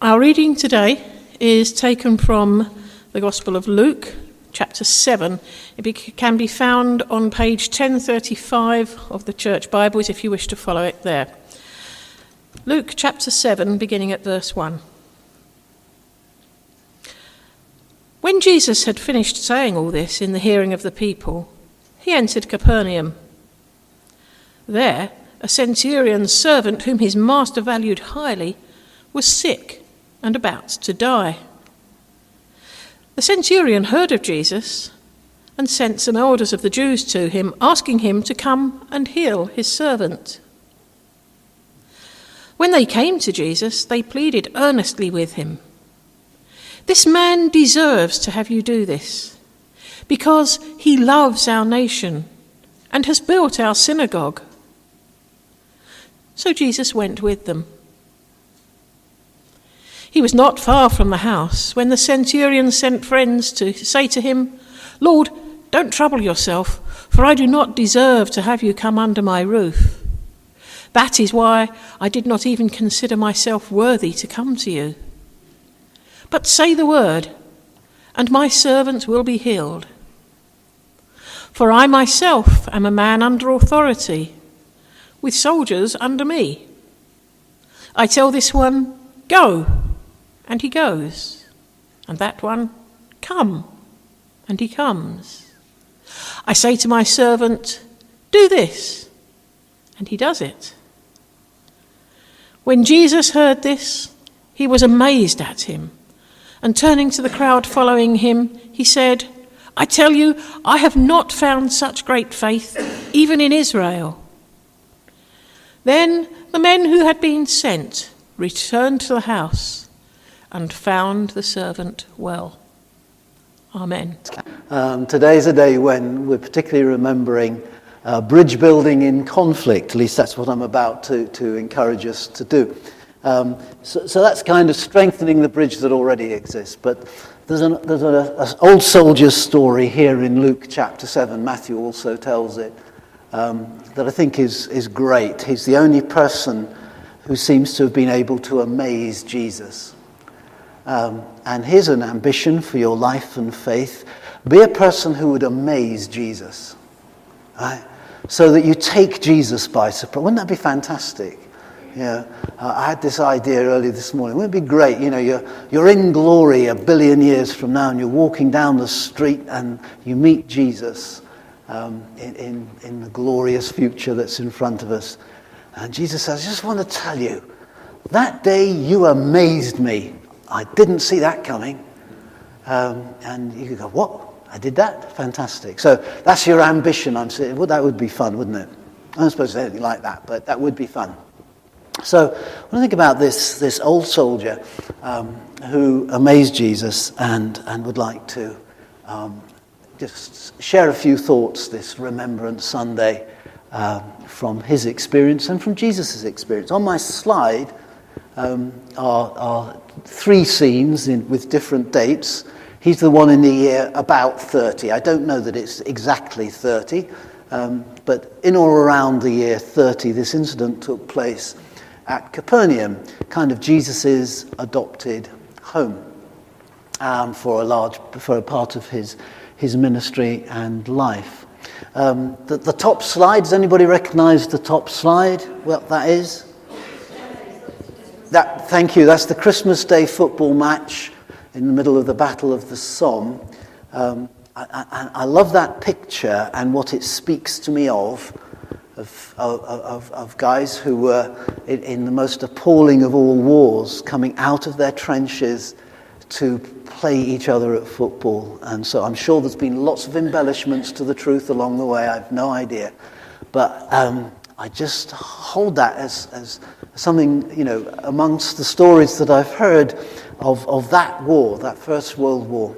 Our reading today is taken from the Gospel of Luke, chapter 7. It can be found on page 1035 of the Church Bibles if you wish to follow it there. Luke chapter 7, beginning at verse 1. When Jesus had finished saying all this in the hearing of the people, he entered Capernaum. There, a centurion's servant whom his master valued highly was sick and about to die. The centurion heard of Jesus and sent some elders of the Jews to him, asking him to come and heal his servant. When they came to Jesus, they pleaded earnestly with him, "This man deserves to have you do this, because he loves our nation and has built our synagogue." So Jesus went with them. He was not far from the house when the centurion sent friends to say to him, "Lord, don't trouble yourself, for I do not deserve to have you come under my roof. That is why I did not even consider myself worthy to come to you. But say the word, and my servant will be healed. For I myself am a man under authority, with soldiers under me. I tell this one, 'Go,' and he goes, and that one, 'Come,' and he comes. I say to my servant, 'Do this,' and he does it." When Jesus heard this, he was amazed at him, and turning to the crowd following him, he said, "I tell you, I have not found such great faith, even in Israel." Then the men who had been sent returned to the house and found the servant well. Amen. Today's a day when we're particularly remembering bridge building in conflict. At least that's what I'm about to encourage us to do. So that's kind of strengthening the bridge that already exists. But there's an old soldier's story here in Luke chapter 7. Matthew also tells it, that I think is great. He's the only person who seems to have been able to amaze Jesus. And here's an ambition for your life and faith. Be a person who would amaze Jesus. Right? So that you take Jesus by surprise. Wouldn't that be fantastic? Yeah, I had this idea early this morning. Wouldn't it be great? You know, you're in glory a billion years from now, and you're walking down the street and you meet Jesus in the glorious future that's in front of us. And Jesus says, "I just want to tell you, that day you amazed me. I didn't see that coming." And you could go, "What? I did that? Fantastic." So that's your ambition. I'm saying, well, that would be fun, wouldn't it? I don't suppose there's anything like that, but that would be fun. So when I think about this old soldier who amazed Jesus and would like to just share a few thoughts this Remembrance Sunday from his experience and from Jesus' experience. On my slide are three scenes with different dates. He's the one in the year about 30. I don't know that it's exactly 30, but in or around the year 30, this incident took place at Capernaum, kind of Jesus' adopted home, for a part of his ministry and life. The top slide, does anybody recognize the top slide? Well, that is? Thank you. That's the Christmas Day football match in the middle of the Battle of the Somme. I love that picture and what it speaks to me of guys who were in the most appalling of all wars, coming out of their trenches to play each other at football. And so I'm sure there's been lots of embellishments to the truth along the way. I have no idea. But I just hold that as something, you know, amongst the stories that I've heard of that war, that First World War.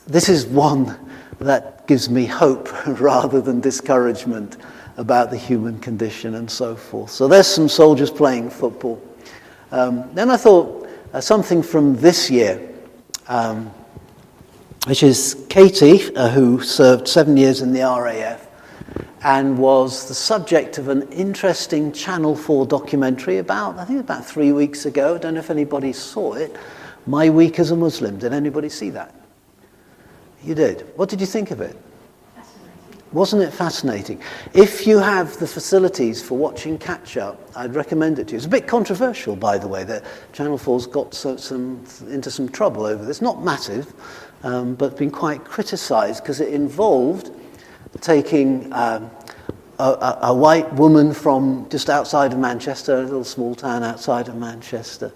This is one that gives me hope rather than discouragement about the human condition and so forth. So there's some soldiers playing football. Then I thought something from this year, which is Katie, who served 7 years in the RAF. and was the subject of an interesting Channel 4 documentary about 3 weeks ago. I don't know if anybody saw it. My Week as a Muslim. Did anybody see that? You did. What did you think of it? Wasn't it fascinating? If you have the facilities for watching catch-up, I'd recommend it to you. It's a bit controversial, by the way, that Channel 4's got into some trouble over this. Not massive, but been quite criticised because it involved taking a white woman from just outside of Manchester, a little small town outside of Manchester,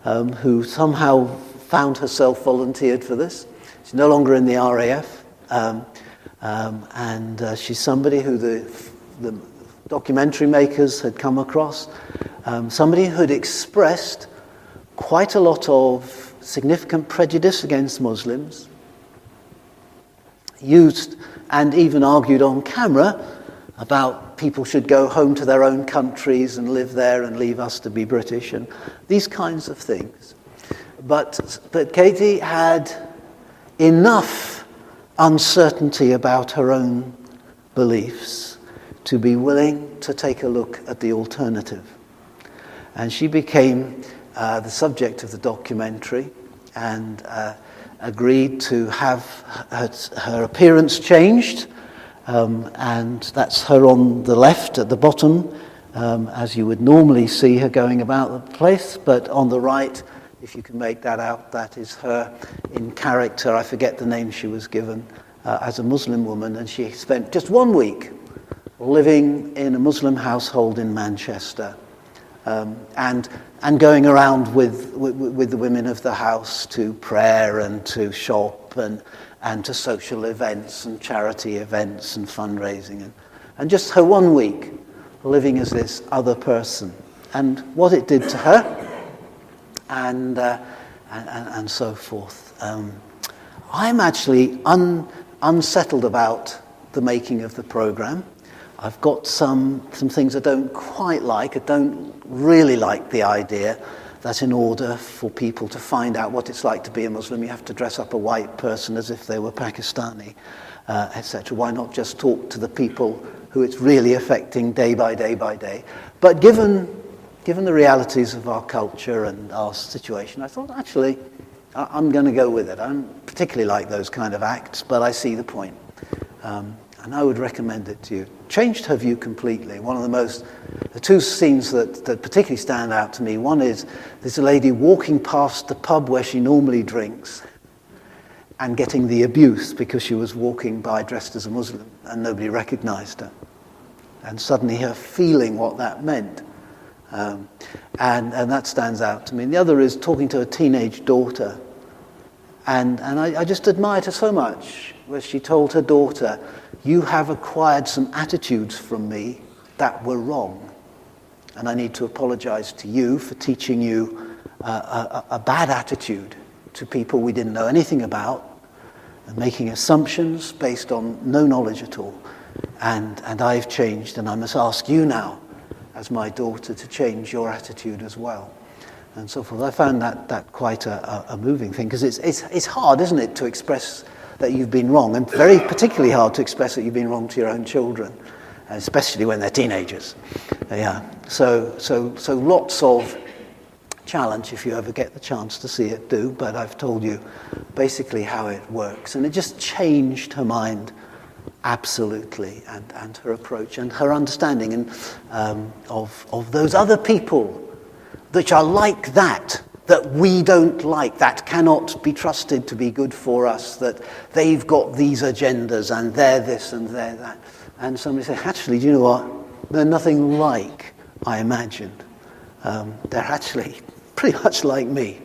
who somehow found herself volunteered for this. She's no longer in the RAF. And she's somebody who the documentary makers had come across, somebody who had expressed quite a lot of significant prejudice against Muslims, used and even argued on camera about people should go home to their own countries and live there and leave us to be British and these kinds of things. But Katie had enough uncertainty about her own beliefs to be willing to take a look at the alternative. And she became the subject of the documentary and agreed to have her appearance changed. And that's her on the left at the bottom, as you would normally see her going about the place. But on the right, if you can make that out, that is her in character. I forget the name she was given as a Muslim woman, and she spent just 1 week living in a Muslim household in Manchester, and going around with the women of the house to prayer and to shop and to social events and charity events and fundraising, and just her 1 week living as this other person, and what it did to her. And so forth. I'm actually unsettled about the making of the program. I've got some things I don't quite like. I don't really like the idea that in order for people to find out what it's like to be a Muslim, you have to dress up a white person as if they were Pakistani, etc. Why not just talk to the people who it's really affecting day by day by day? But given the realities of our culture and our situation, I thought, actually, I'm going to go with it. I don't particularly like those kind of acts, but I see the point. And I would recommend it to you. Changed her view completely. The two scenes that particularly stand out to me, one is there's a lady walking past the pub where she normally drinks and getting the abuse because she was walking by dressed as a Muslim and nobody recognized her. And suddenly her feeling what that meant. And that stands out to me. And the other is talking to a teenage daughter. And I just admired her so much, where she told her daughter, "You have acquired some attitudes from me that were wrong. And I need to apologize to you for teaching you a bad attitude to people we didn't know anything about, and making assumptions based on no knowledge at all. And I've changed, and I must ask you now, as my daughter, to change your attitude as well." And so forth. I found that quite a moving thing, because it's hard, isn't it, to express that you've been wrong, and very particularly hard to express that you've been wrong to your own children, especially when they're teenagers. Yeah. So lots of challenge if you ever get the chance to see it, do. But I've told you basically how it works, and it just changed her mind. Absolutely, and her approach and her understanding and of those other people that are like that we don't like, that cannot be trusted to be good for us, that they've got these agendas and they're this and they're that. And somebody said, actually, do you know what? They're nothing like I imagined. They're actually pretty much like me,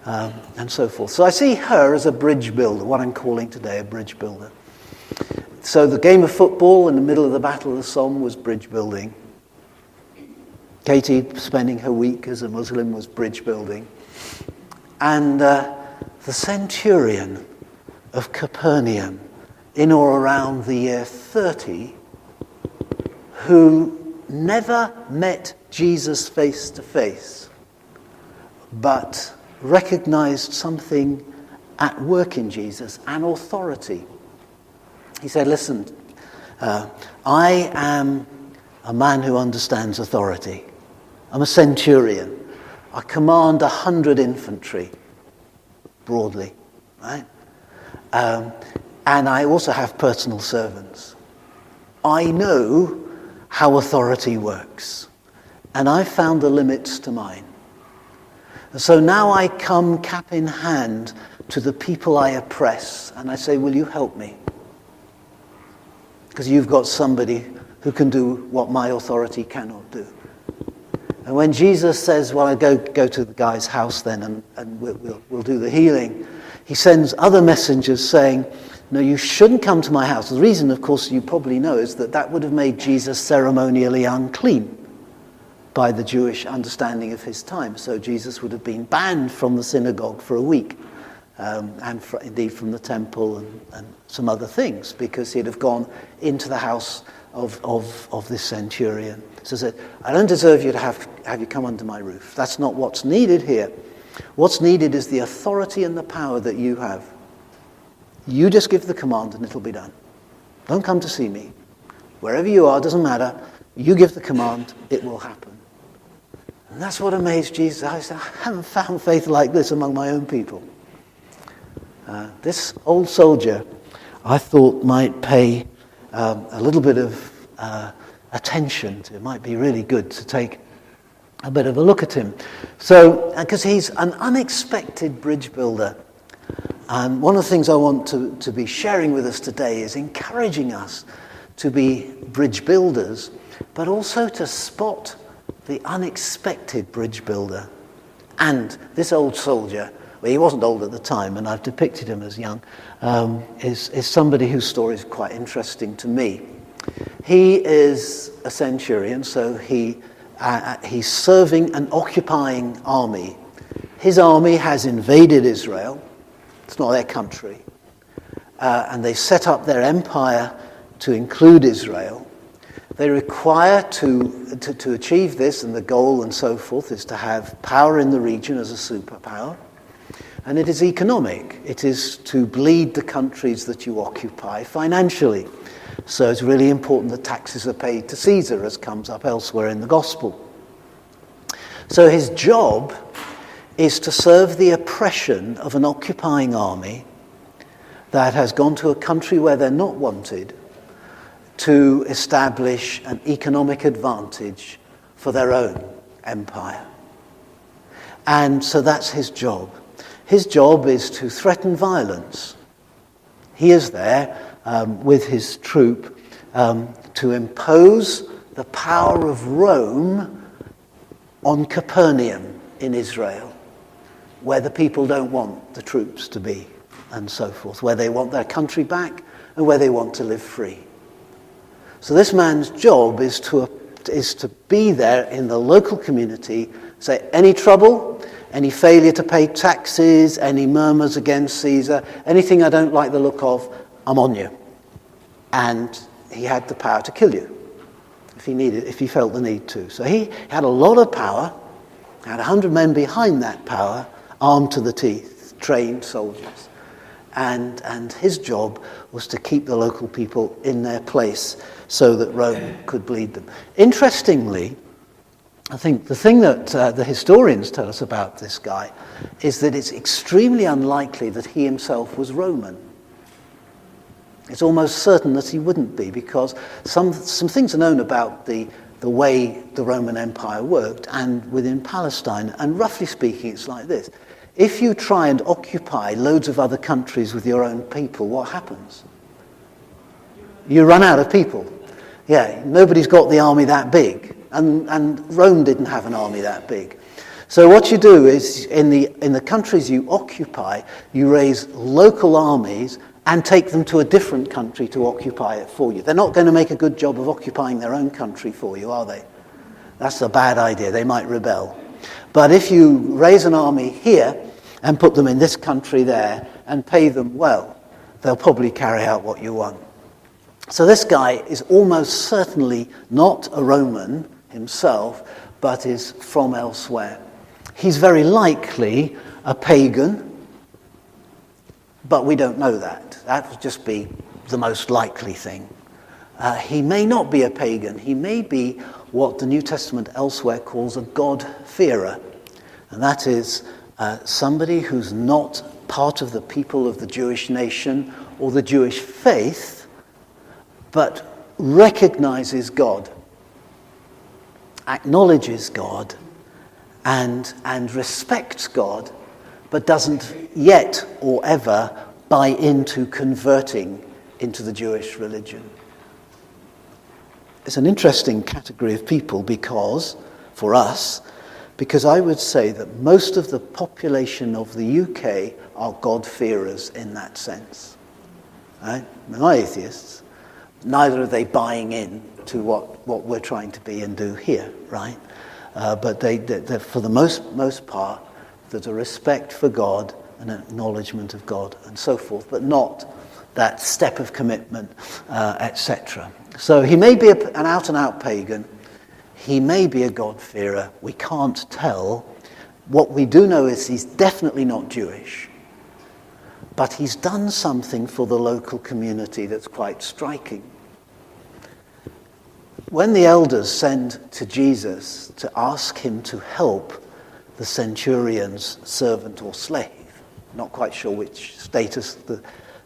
and so forth. So I see her as a bridge builder, what I'm calling today a bridge builder. So the game of football in the middle of the Battle of the Somme was bridge building. Katie spending her week as a Muslim was bridge building. And the centurion of Capernaum in or around the year 30, who never met Jesus face to face, but recognized something at work in Jesus, an authority. He said, "Listen, I am a man who understands authority. I'm a centurion. I command 100 infantry, broadly, right? And I also have personal servants. I know how authority works, and I found the limits to mine. So now I come cap in hand to the people I oppress, and I say, will you help me? Because you've got somebody who can do what my authority cannot do. And when Jesus says, well, I go to the guy's house then and we'll do the healing, he sends other messengers saying, no, you shouldn't come to my house. The reason, of course, you probably know is that would have made Jesus ceremonially unclean by the Jewish understanding of his time. So Jesus would have been banned from the synagogue for a week, and indeed from the temple and some other things, because he'd have gone into the house of this centurion. So he said, I don't deserve you to have you come under my roof. That's not what's needed here. What's needed is the authority and the power that you have. You just give the command and it'll be done. Don't come to see me. Wherever you are, doesn't matter. You give the command, it will happen. And that's what amazed Jesus. I said, I haven't found faith like this among my own people. This old soldier, I thought, might pay a little bit of attention to. It might be really good to take a bit of a look at him. So, because he's an unexpected bridge builder. And one of the things I want to be sharing with us today is encouraging us to be bridge builders, but also to spot the unexpected bridge builder. And this old soldier, well, he wasn't old at the time, and I've depicted him as young, is somebody whose story is quite interesting to me. He is a centurion, so he's serving an occupying army. His army has invaded Israel. It's not their country. And they set up their empire to include Israel. They require to achieve this, and the goal and so forth is to have power in the region as a superpower. And it is economic. It is to bleed the countries that you occupy financially. So it's really important that taxes are paid to Caesar, as comes up elsewhere in the gospel. So his job is to serve the oppression of an occupying army that has gone to a country where they're not wanted, to establish an economic advantage for their own empire. And so that's his job. His job is to threaten violence. He is there with his troop to impose the power of Rome on Capernaum in Israel, where the people don't want the troops to be, and so forth, where they want their country back and where they want to live free. So this man's job is to be there in the local community, say, any trouble, any failure to pay taxes, any murmurs against Caesar, anything I don't like the look of, I'm on you. And he had the power to kill you if he felt the need to. So he had a lot of power, had 100 men behind that power, armed to the teeth, trained soldiers. And his job was to keep the local people in their place so that Rome could bleed them. Interestingly, I think the thing that the historians tell us about this guy is that it's extremely unlikely that he himself was Roman. It's almost certain that he wouldn't be, because some things are known about the way the Roman Empire worked and within Palestine. And roughly speaking, it's like this. If you try and occupy loads of other countries with your own people, what happens? You run out of people. Yeah, nobody's got the army that big. And Rome didn't have an army that big. So what you do is, in the countries you occupy, you raise local armies and take them to a different country to occupy it for you. They're not going to make a good job of occupying their own country for you, are they? That's a bad idea. They might rebel. But if you raise an army here and put them in this country there and pay them well, they'll probably carry out what you want. So this guy is almost certainly not a Roman himself, but is from elsewhere. He's very likely a pagan, but we don't know that. That would just be the most likely thing. He may not be a pagan. He may be what the New Testament elsewhere calls a God-fearer. And that is somebody who's not part of the people of the Jewish nation or the Jewish faith, but recognizes God, acknowledges God, and respects God, but doesn't yet or ever buy into converting into the Jewish religion. It's an interesting category of people because I would say that most of the population of the UK are God-fearers in that sense. Right? They're not atheists. Neither are they buying in to what we're trying to be and do here, right? But they for the most part, there's a respect for God, an acknowledgement of God, and so forth, but not that step of commitment, etc. So he may be an out-and-out pagan. He may be a God-fearer. We can't tell. What we do know is he's definitely not Jewish, but he's done something for the local community that's quite striking. When the elders send to Jesus to ask him to help the centurion's servant or slave, not quite sure which status,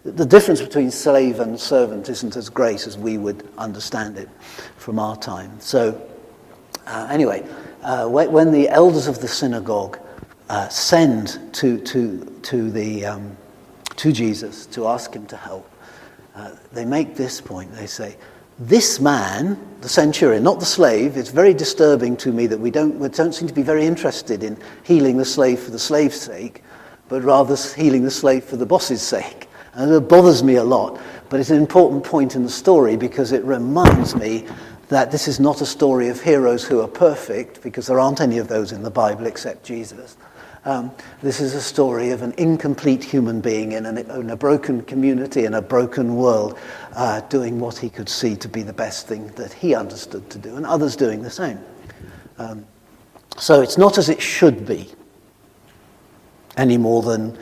the difference between slave and servant isn't as great as we would understand it from our time. So anyway, when the elders of the synagogue send to Jesus to ask him to help, they make this point. They say, this man, the centurion, not the slave, it's very disturbing to me that we don't seem to be very interested in healing the slave for the slave's sake, but rather healing the slave for the boss's sake. And it bothers me a lot, but it's an important point in the story because it reminds me that this is not a story of heroes who are perfect, because there aren't any of those in the Bible except Jesus. This is a story of an incomplete human being in a broken community, in a broken world, doing what he could see to be the best thing that he understood to do, and others doing the same. So it's not as it should be, any more than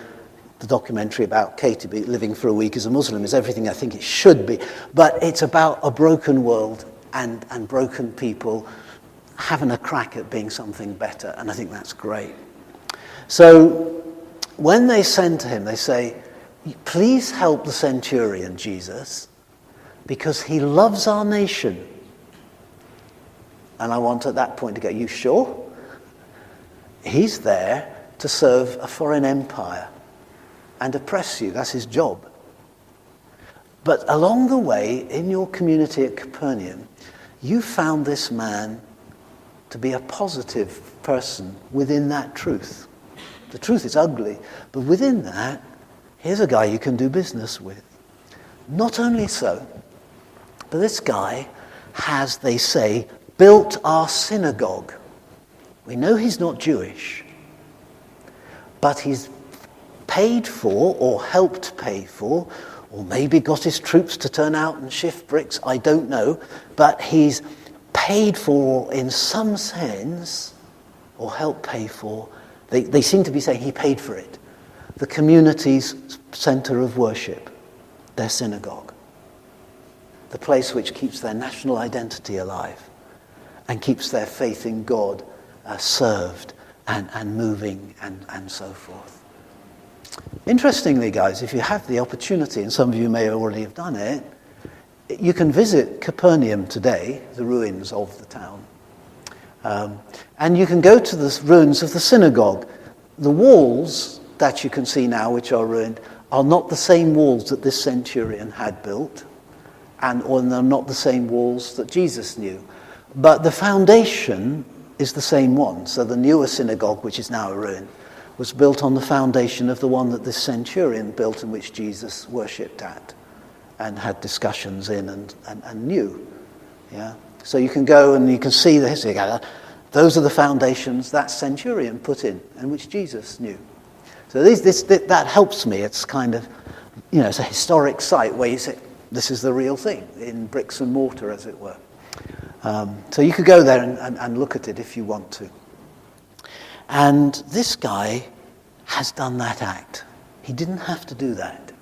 the documentary about Katie living for a week as a Muslim is everything I think it should be. But it's about a broken world and broken people having a crack at being something better, and I think that's great. So when they send to him, they say, please help the centurion, Jesus, because he loves our nation. And I want at that point to go, you sure? He's there to serve a foreign empire and oppress you. That's his job. But along the way, in your community at Capernaum, you found this man to be a positive person within that truth. The truth is ugly, but within that, here's a guy you can do business with. Not only so, but this guy has, they say, built our synagogue. We know he's not Jewish, but he's paid for or helped pay for, or maybe got his troops to turn out and shift bricks, I don't know, but he's paid for in some sense, or helped pay for. They seem to be saying he paid for it. The community's center of worship, their synagogue, the place which keeps their national identity alive and keeps their faith in God served and moving and so forth. Interestingly, guys, if you have the opportunity, and some of you may already have done it, you can visit Capernaum today, the ruins of the town. And you can go to the ruins of the synagogue. The walls that you can see now, which are ruined, are not the same walls that this centurion had built, or they're not the same walls that Jesus knew. But the foundation is the same one. So the newer synagogue, which is now a ruin, was built on the foundation of the one that this centurion built and which Jesus worshipped at and had discussions in and knew. Yeah. So you can go and you can see the history. Those are the foundations that centurion put in and which Jesus knew. So that helps me. It's kind of, it's a historic site where you say, this is the real thing, in bricks and mortar, as it were. So you could go there and look at it if you want to. And this guy has done that act. He didn't have to do that.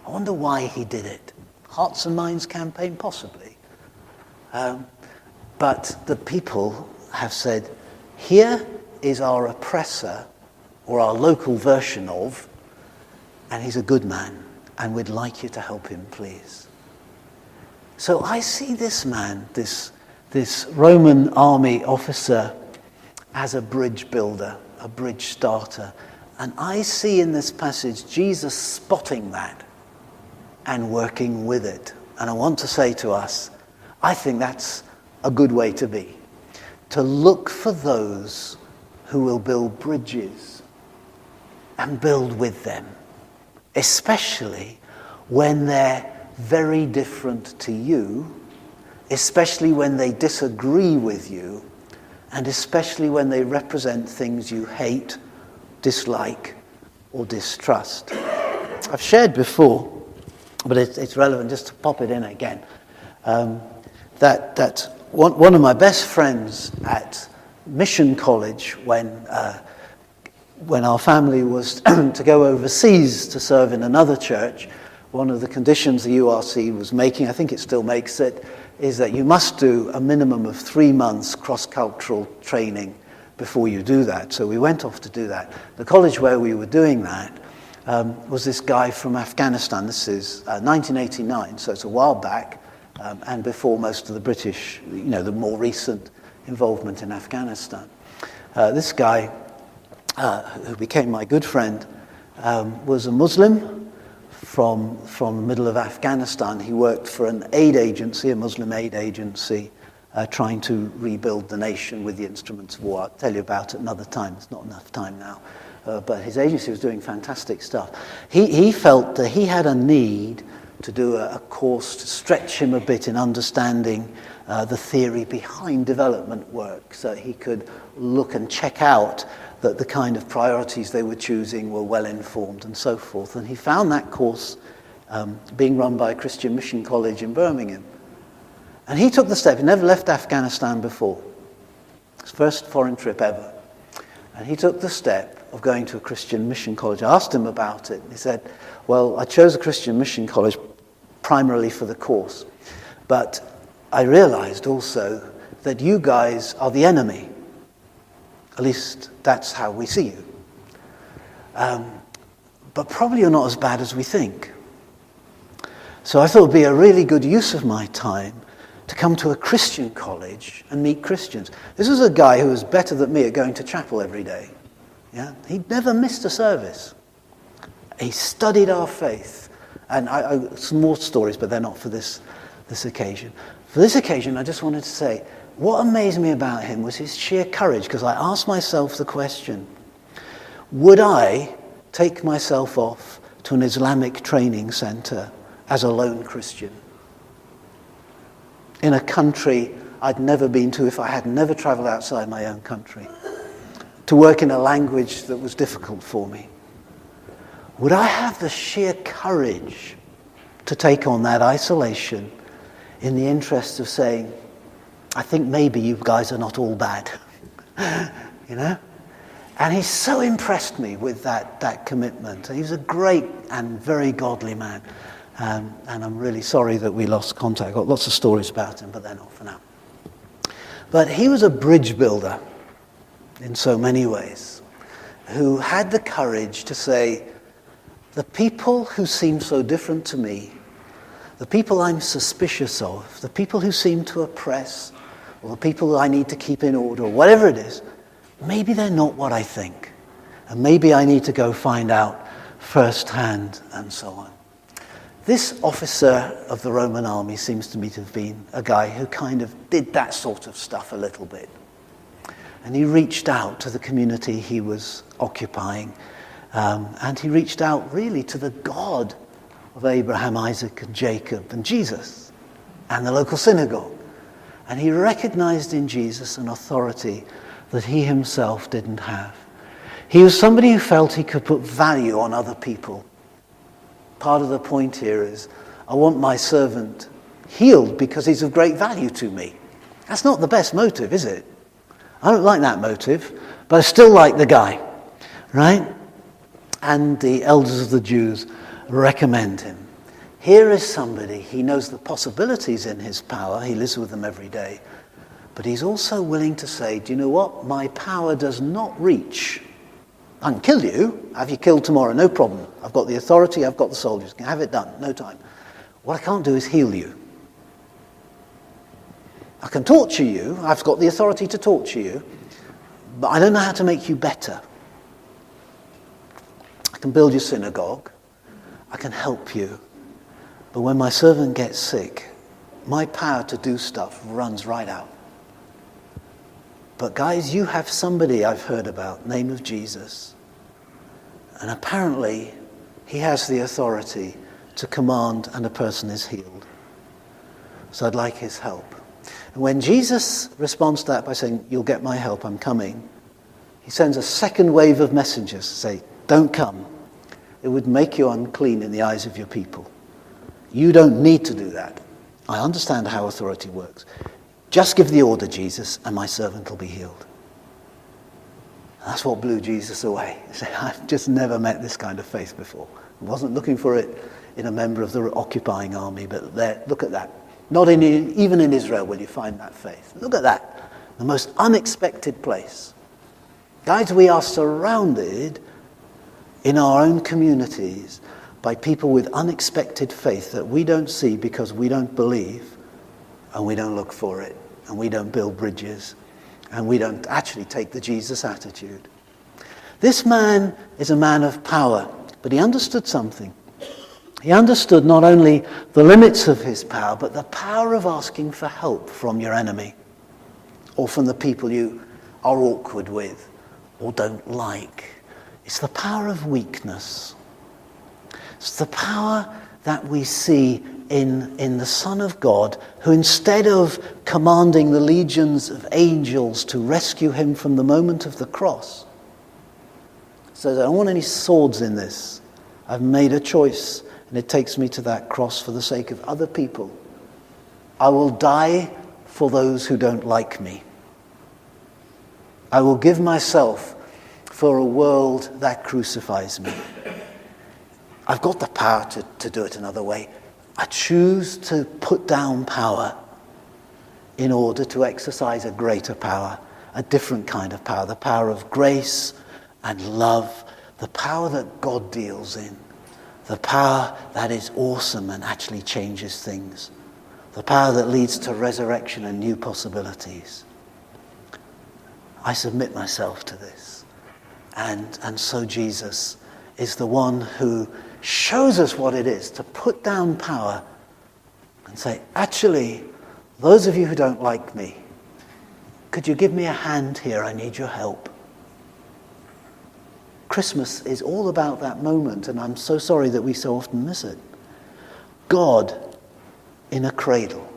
I wonder why he did it. Hearts and Minds campaign, possibly. But the people have said, here is our oppressor, or our local version of, and he's a good man, and we'd like you to help him, please. So I see this man, this Roman army officer, as a bridge builder, a bridge starter. And I see in this passage Jesus spotting that and working with it. And I want to say to us, I think that's a good way to be. To look for those who will build bridges and build with them, especially when they're very different to you, especially when they disagree with you, and especially when they represent things you hate, dislike, or distrust. I've shared before, but it's relevant just to pop it in again, that one of my best friends at Mission College, when our family was to go overseas to serve in another church, one of the conditions the URC was making, I think it still makes it, is that you must do a minimum of 3 months cross-cultural training before you do that. So we went off to do that. The college where we were doing that was this guy from Afghanistan. This is 1989, so it's a while back, and before most of the British, the more recent involvement in Afghanistan. This guy, who became my good friend, was a Muslim from the middle of Afghanistan. He worked for an aid agency, a Muslim aid agency, trying to rebuild the nation with the instruments of war. I'll tell you about it another time. It's not enough time now. But his agency was doing fantastic stuff. He felt that he had a need to do a course to stretch him a bit in understanding the theory behind development work, so he could look and check out that the kind of priorities they were choosing were well informed and so forth. And he found that course being run by a Christian Mission College in Birmingham. And he took the step. He never left Afghanistan before. His first foreign trip ever. And he took the step of going to a Christian Mission College. I asked him about it. He said, well, I chose a Christian Mission College primarily for the course. But I realized also that you guys are the enemy. At least that's how we see you. But probably you're not as bad as we think. So I thought it would be a really good use of my time to come to a Christian college and meet Christians. This was a guy who was better than me at going to chapel every day. Yeah, he'd never missed a service. He studied our faith. And some more stories, but they're not for this occasion. For this occasion, I just wanted to say, what amazed me about him was his sheer courage, because I asked myself the question, would I take myself off to an Islamic training center as a lone Christian in a country I'd never been to if I had never traveled outside my own country, to work in a language that was difficult for me? Would I have the sheer courage to take on that isolation in the interest of saying, I think maybe you guys are not all bad, And he so impressed me with that commitment. He was a great and very godly man. And I'm really sorry that we lost contact. I've got lots of stories about him, but they're not for now. But he was a bridge builder in so many ways, who had the courage to say, the people who seem so different to me, the people I'm suspicious of, the people who seem to oppress, or the people I need to keep in order, or whatever it is, maybe they're not what I think. And maybe I need to go find out firsthand, and so on. This officer of the Roman army seems to me to have been a guy who kind of did that sort of stuff a little bit. And he reached out to the community he was occupying. And he reached out really to the God of Abraham, Isaac, and Jacob, and Jesus, and the local synagogue. And he recognized in Jesus an authority that he himself didn't have. He was somebody who felt he could put value on other people. Part of the point here is, I want my servant healed because he's of great value to me. That's not the best motive, is it? I don't like that motive, but I still like the guy, right? And the elders of the Jews recommend him. Here is somebody, he knows the possibilities in his power, he lives with them every day, but he's also willing to say, do you know what? My power does not reach. I can kill you, have you killed tomorrow, no problem. I've got the authority, I've got the soldiers, can have it done, no time. What I can't do is heal you. I can torture you, I've got the authority to torture you, but I don't know how to make you better. I can build your synagogue, I can help you, but when my servant gets sick, my power to do stuff runs right out. But guys, you have somebody I've heard about, name of Jesus, and apparently he has the authority to command and a person is healed. So I'd like his help. And when Jesus responds to that by saying, you'll get my help, I'm coming, he sends a second wave of messengers to say, don't come. It would make you unclean in the eyes of your people. You don't need to do that. I understand how authority works. Just give the order, Jesus, and my servant will be healed. That's what blew Jesus away. He said, I've just never met this kind of faith before. I wasn't looking for it in a member of the occupying army, but there, look at that. Not even in Israel will you find that faith. Look at that. The most unexpected place. Guys, we are surrounded in our own communities by people with unexpected faith that we don't see because we don't believe and we don't look for it and we don't build bridges and we don't actually take the Jesus attitude. This man is a man of power, but he understood something. He understood not only the limits of his power, but the power of asking for help from your enemy or from the people you are awkward with or don't like. It's the power of weakness. It's the power that we see in the Son of God, who instead of commanding the legions of angels to rescue him from the moment of the cross, says, I don't want any swords in this. I've made a choice. And it takes me to that cross for the sake of other people. I will die for those who don't like me. I will give myself for a world that crucifies me. I've got the power to do it another way. I choose to put down power in order to exercise a greater power, a different kind of power, the power of grace and love, the power that God deals in. The power that is awesome and actually changes things. The power that leads to resurrection and new possibilities. I submit myself to this. And so Jesus is the one who shows us what it is to put down power and say, actually, those of you who don't like me, could you give me a hand here? I need your help. Christmas is all about that moment, and I'm so sorry that we so often miss it. God in a cradle.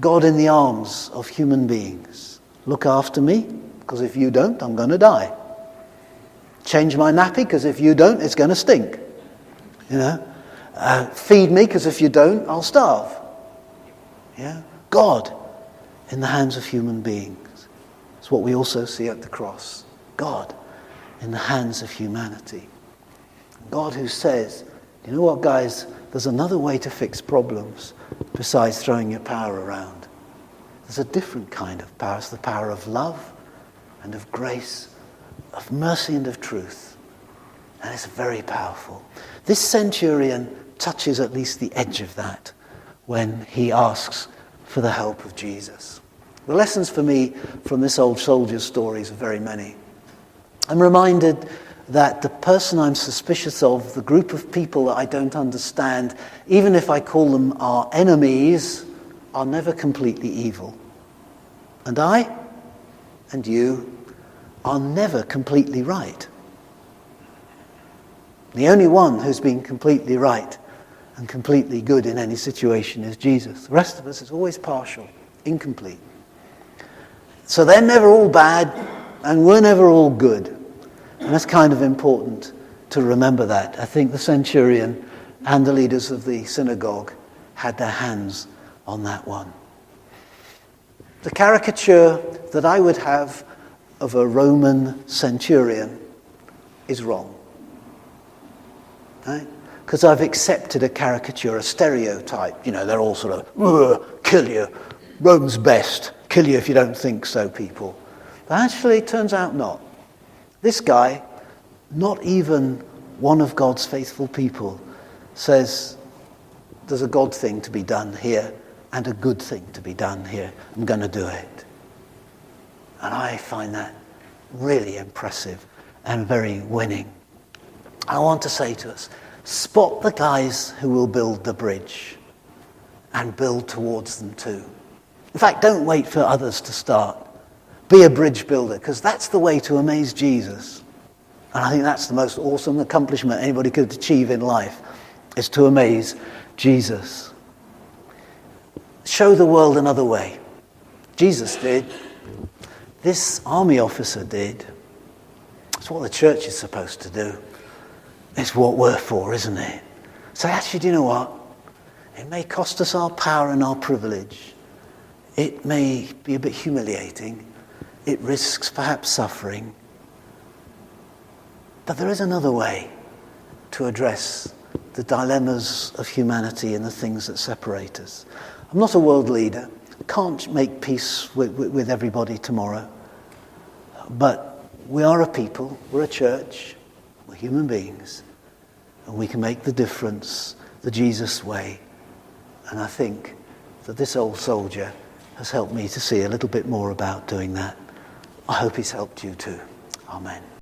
God in the arms of human beings. Look after me, because if you don't, I'm going to die. Change my nappy, because if you don't, it's going to stink. Feed me, because if you don't, I'll starve. Yeah? God in the hands of human beings. It's what we also see at the cross. God in the hands of humanity. God who says, you know what, guys, there's another way to fix problems besides throwing your power around. There's a different kind of power. It's the power of love and of grace, of mercy and of truth. And it's very powerful. This centurion touches at least the edge of that when he asks for the help of Jesus. The lessons for me from this old soldier's stories are very many. I'm reminded that the person I'm suspicious of, the group of people that I don't understand, even if I call them our enemies, are never completely evil. And I and you are never completely right. The only one who's been completely right and completely good in any situation is Jesus. The rest of us is always partial, incomplete. So they're never all bad and we're never all good. And that's kind of important to remember that. I think the centurion and the leaders of the synagogue had their hands on that one. The caricature that I would have of a Roman centurion is wrong. Right? because I've accepted a caricature, a stereotype. You know, they're all sort of, kill you, Rome's best, kill you if you don't think so, people. But actually, it turns out not. This guy, not even one of God's faithful people, says there's a God thing to be done here and a good thing to be done here. I'm going to do it. And I find that really impressive and very winning. I want to say to us, spot the guys who will build the bridge and build towards them too. In fact, don't wait for others to start. Be a bridge builder, because that's the way to amaze Jesus. And I think that's the most awesome accomplishment anybody could achieve in life, is to amaze Jesus. Show the world another way. Jesus did. This army officer did. It's what the church is supposed to do. It's what we're for, isn't it? So actually, do you know what? It may cost us our power and our privilege. It may be a bit humiliating. It risks perhaps suffering. But there is another way to address the dilemmas of humanity and the things that separate us. I'm not a world leader. I can't make peace with everybody tomorrow. But we are a people, we're a church, we're human beings, and we can make the difference the Jesus way. And I think that this old soldier has helped me to see a little bit more about doing that. I hope he's helped you too. Amen.